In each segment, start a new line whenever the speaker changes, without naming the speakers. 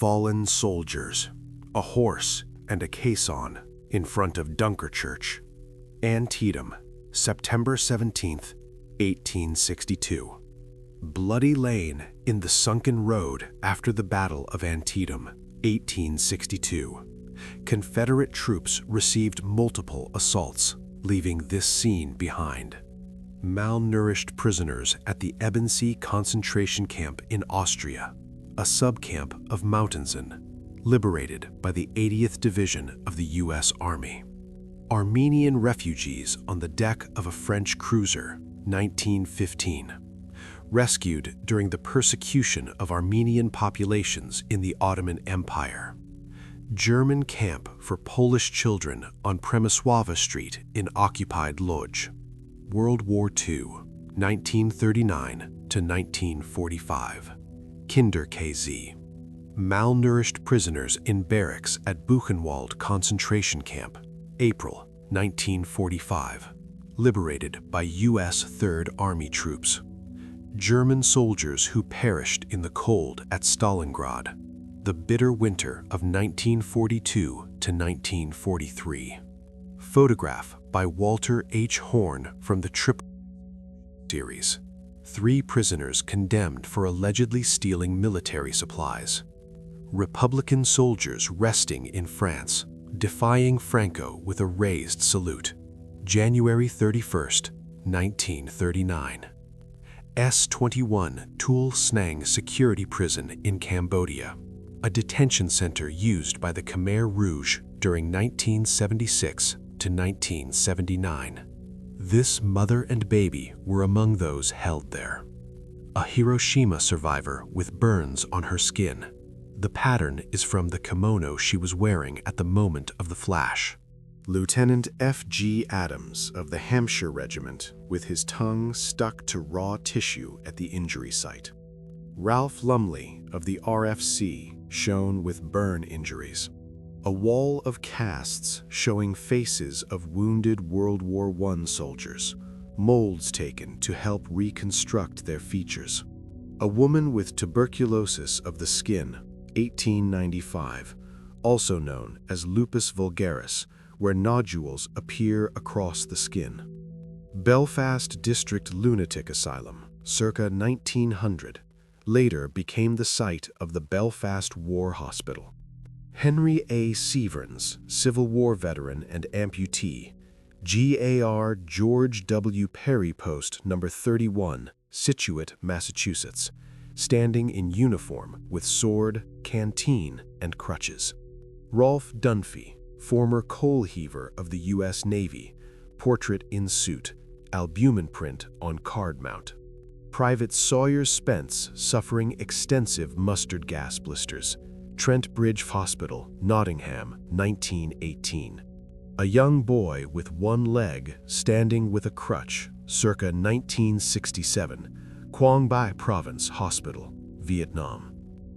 Fallen soldiers, a horse and a caisson in front of Dunkerchurch, Antietam, September 17th, 1862. Bloody Lane in the sunken road after the Battle of Antietam, 1862. Confederate troops received multiple assaults, leaving this scene behind. Malnourished prisoners at the Ebensee concentration camp in Austria, a subcamp of Mauthausen, liberated by the 80th Division of the U.S. Army. Armenian refugees on the deck of a French cruiser, 1915. Rescued during the persecution of Armenian populations in the Ottoman Empire. German camp for Polish children on Przemysława Street in occupied Łódź. World War II, 1939 to 1945. Kinder KZ. Malnourished prisoners in barracks at Buchenwald concentration camp, April 1945. Liberated by U.S. Third Army troops. German soldiers who perished in the cold at Stalingrad. The bitter winter of 1942 to 1943. Photograph by Walter H. Horn from the Triple series. 3 prisoners condemned for allegedly stealing military supplies. Republican soldiers resting in France, defying Franco with a raised salute. January 31st, 1939. S-21 Tuol Snang Security Prison in Cambodia, a detention center used by the Khmer Rouge during 1976 to 1979. This mother and baby were among those held there. A Hiroshima survivor with burns on her skin. The pattern is from the kimono she was wearing at the moment of the flash. Lieutenant F.G. Adams of the Hampshire Regiment with his tongue stuck to raw tissue at the injury site. Ralph Lumley of the RFC shown with burn injuries. A wall of casts showing faces of wounded World War I soldiers, molds taken to help reconstruct their features. A woman with tuberculosis of the skin, 1895, also known as lupus vulgaris, where nodules appear across the skin. Belfast District Lunatic Asylum, circa 1900, later became the site of the Belfast War Hospital. Henry A. Severns, Civil War veteran and amputee, GAR George W. Perry Post No. 31, Scituate, Massachusetts, standing in uniform with sword, canteen, and crutches. Rolf Dunphy, former coal heaver of the U.S. Navy, portrait in suit, albumin print on card mount. Private Sawyer Spence suffering extensive mustard gas blisters, Trent Bridge Hospital, Nottingham, 1918. A young boy with one leg standing with a crutch, circa 1967, Quang Bai Province Hospital, Vietnam.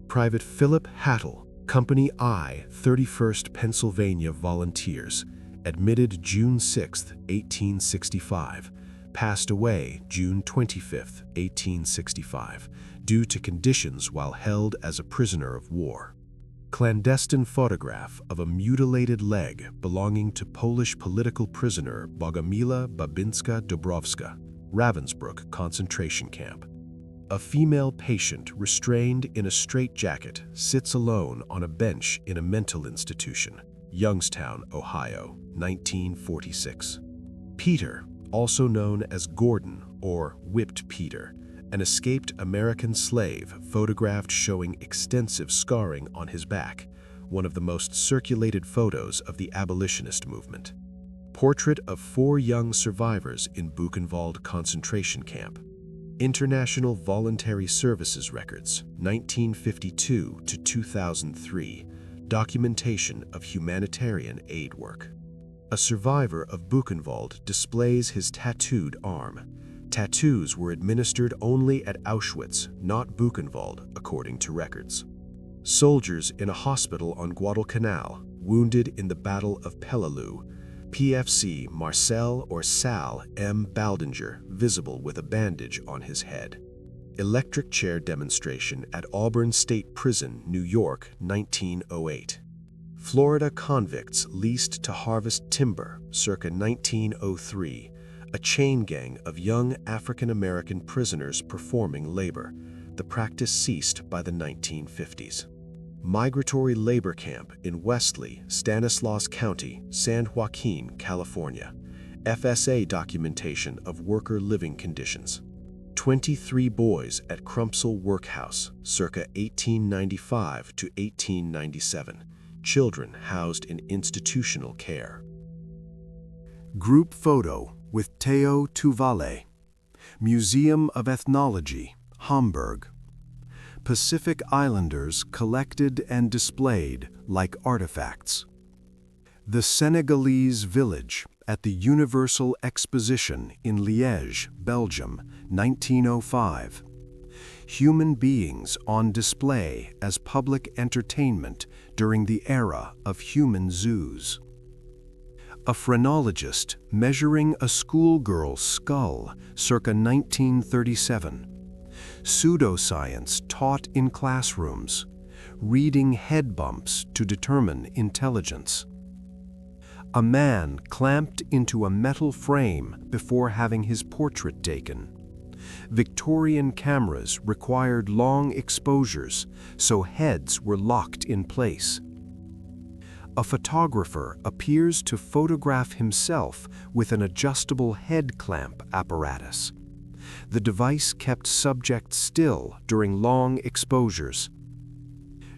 Private Philip Hattle, Company I, 31st Pennsylvania Volunteers, admitted June 6, 1865, passed away June 25, 1865, due to conditions while held as a prisoner of war. Clandestine photograph of a mutilated leg belonging to Polish political prisoner Bogomila Babinska-Dobrowska, Ravensbrück concentration camp. A female patient restrained in a straitjacket sits alone on a bench in a mental institution, Youngstown, Ohio, 1946. Peter, also known as Gordon or Whipped Peter, an escaped American slave photographed showing extensive scarring on his back, one of the most circulated photos of the abolitionist movement. Portrait of 4 young survivors in Buchenwald concentration camp. International Voluntary Services Records, 1952 to 2003, documentation of humanitarian aid work. A survivor of Buchenwald displays his tattooed arm. Tattoos were administered only at Auschwitz, not Buchenwald, according to records. Soldiers in a hospital on Guadalcanal, wounded in the Battle of Peleliu. PFC Marcel or Sal M. Baldinger, visible with a bandage on his head. Electric chair demonstration at Auburn State Prison, New York, 1908. Florida convicts leased to harvest timber, circa 1903. A chain gang of young African-American prisoners performing labor. The practice ceased by the 1950s. Migratory labor camp in Wesley, Stanislaus County, San Joaquin, California. FSA documentation of worker living conditions. 23 boys at Crumpsall Workhouse, circa 1895 to 1897. Children housed in institutional care. Group photo with Theo Tuvale. Museum of Ethnology, Hamburg. Pacific Islanders collected and displayed like artifacts. The Senegalese Village at the Universal Exposition in Liège, Belgium, 1905. Human beings on display as public entertainment during the era of human zoos. A phrenologist measuring a schoolgirl's skull, circa 1937. Pseudoscience taught in classrooms. Reading head bumps to determine intelligence. A man clamped into a metal frame before having his portrait taken. Victorian cameras required long exposures, so heads were locked in place. A photographer appears to photograph himself with an adjustable head clamp apparatus. The device kept subjects still during long exposures.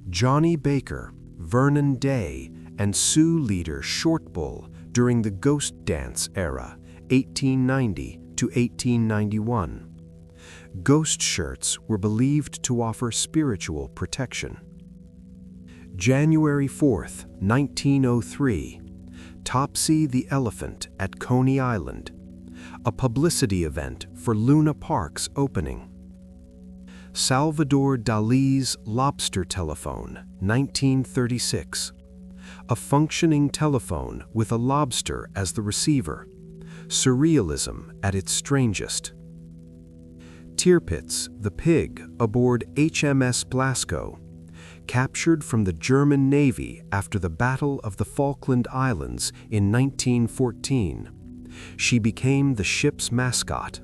Johnny Baker, Vernon Day, and Sioux leader Short Bull during the Ghost Dance era, 1890 to 1891. Ghost shirts were believed to offer spiritual protection. January 4th, 1903, Topsy the Elephant at Coney Island, a publicity event for Luna Park's opening. Salvador Dali's Lobster Telephone, 1936. A functioning telephone with a lobster as the receiver. Surrealism at its strangest. Tirpitz, the pig, aboard HMS Blasco. Captured from the German Navy after the Battle of the Falkland Islands in 1914. She became the ship's mascot.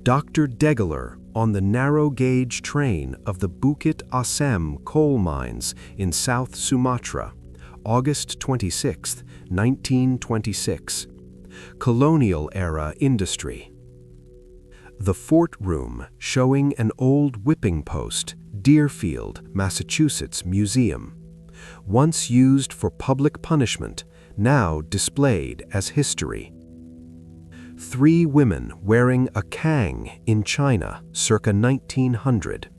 Dr. Degeler on the narrow-gauge train of the Bukit Asem coal mines in South Sumatra, August 26, 1926. Colonial-era industry. The Fort Room showing an old whipping post, Deerfield, Massachusetts Museum. Once used for public punishment, now displayed as history. 3 women wearing a kang in China, circa 1900.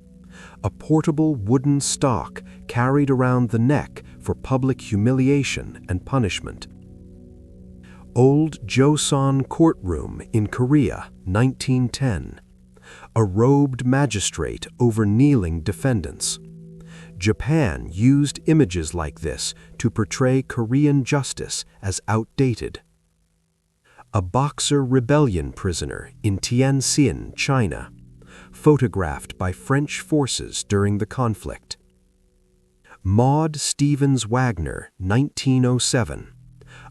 A portable wooden stock carried around the neck for public humiliation and punishment. Old Joseon courtroom in Korea, 1910. A robed magistrate over kneeling defendants. Japan used images like this to portray Korean justice as outdated. A Boxer rebellion prisoner in Tianjin, China, photographed by French forces during the conflict. Maud Stevens Wagner, 1907,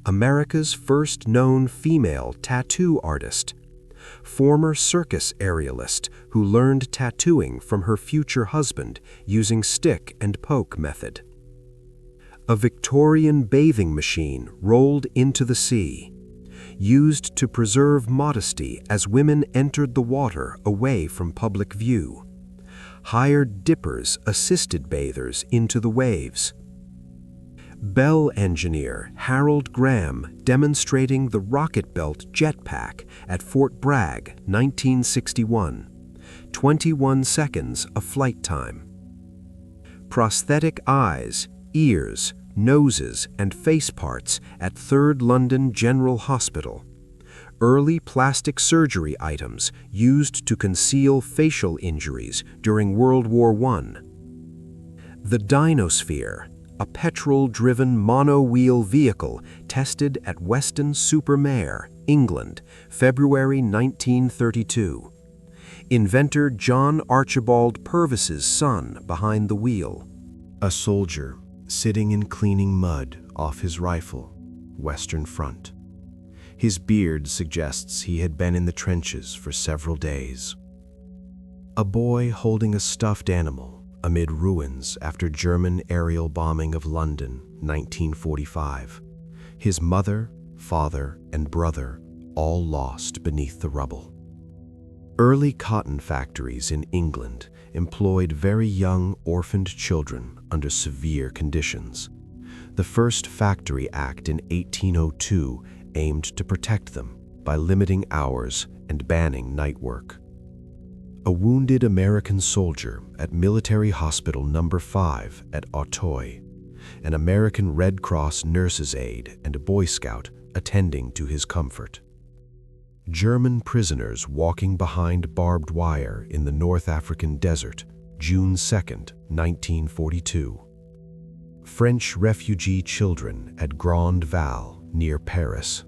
America's first known female tattoo artist, former circus aerialist who learned tattooing from her future husband using stick and poke method. A Victorian bathing machine rolled into the sea, used to preserve modesty as women entered the water away from public view. Hired dippers assisted bathers into the waves. Bell engineer Harold Graham demonstrating the rocket belt jetpack at Fort Bragg, 1961. 21 seconds of flight time. Prosthetic eyes, ears, noses, and face parts at 3rd London General Hospital. Early plastic surgery items used to conceal facial injuries during World War I. The Dinosphere, a petrol-driven mono-wheel vehicle tested at Weston-super-Mare, England, February 1932. Inventor John Archibald Purvis's son behind the wheel. A soldier sitting and cleaning mud off his rifle, Western Front. His beard suggests he had been in the trenches for several days. A boy holding a stuffed animal amid ruins after German aerial bombing of London, 1945. His mother, father, and brother all lost beneath the rubble. Early cotton factories in England employed very young orphaned children under severe conditions. The first Factory Act in 1802 aimed to protect them by limiting hours and banning night work. A wounded American soldier at Military Hospital No. 5 at Auteuil, an American Red Cross nurse's aide and a Boy Scout attending to his comfort. German prisoners walking behind barbed wire in the North African desert, June 2, 1942. French refugee children at Grande Val, near Paris,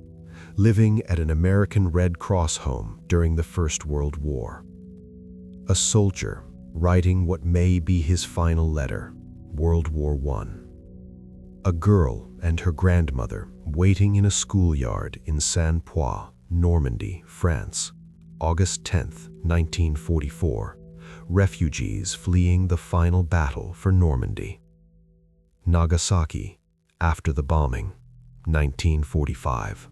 living at an American Red Cross home during the First World War. A soldier writing what may be his final letter, World War I. A girl and her grandmother waiting in a schoolyard in Saint-Poix, Normandy, France, August 10, 1944, refugees fleeing the final battle for Normandy. Nagasaki, after the bombing, 1945.